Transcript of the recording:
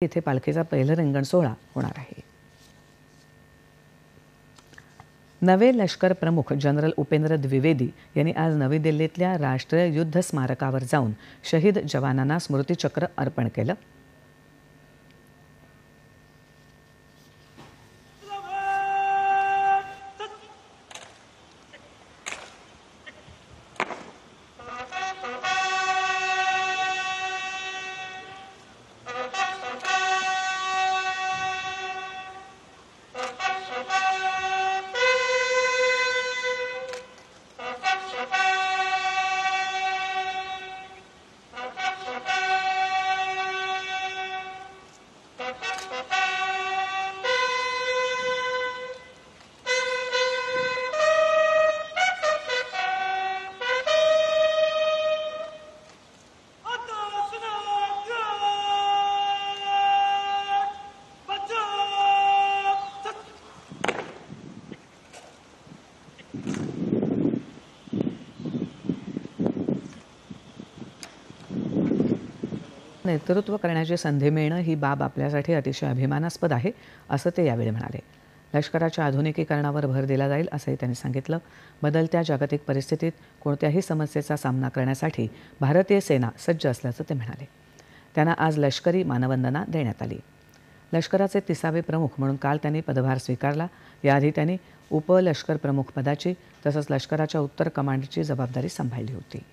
इथे पालखीचा पहिला रिंगण सोहळा होणार आहे। नवे लष्कर प्रमुख जनरल उपेंद्र द्विवेदी यांनी आज नवी दिल्लीतल्या राष्ट्रीय युद्ध स्मारकावर जाऊन शहीद जवानांना स्मृतिचक्र अर्पण केलं। नेतृत्व करण्याची संधी मिळणं ही बाब आपल्यासाठी अतिशय अभिमानास्पद आहे, असं ते यावेळी म्हणाले। लष्कराच्या आधुनिकीकरणावर भर दिला जाईल असंही त्यांनी सांगितलं। बदलत्या जागतिक परिस्थितीत कोणत्याही समस्येचा सामना करण्यासाठी भारतीय सेना सज्ज असल्याचं ते म्हणाले। त्यांना आज लष्करी मानवंदना देण्यात आली। लष्कराचे 30वे प्रमुख म्हणून काल त्यांनी पदभार स्वीकारला। याआधी त्यांनी उपलष्कर प्रमुख पदाची तसंच लष्कराच्या उत्तर कमांडची जबाबदारी सांभाळली होती।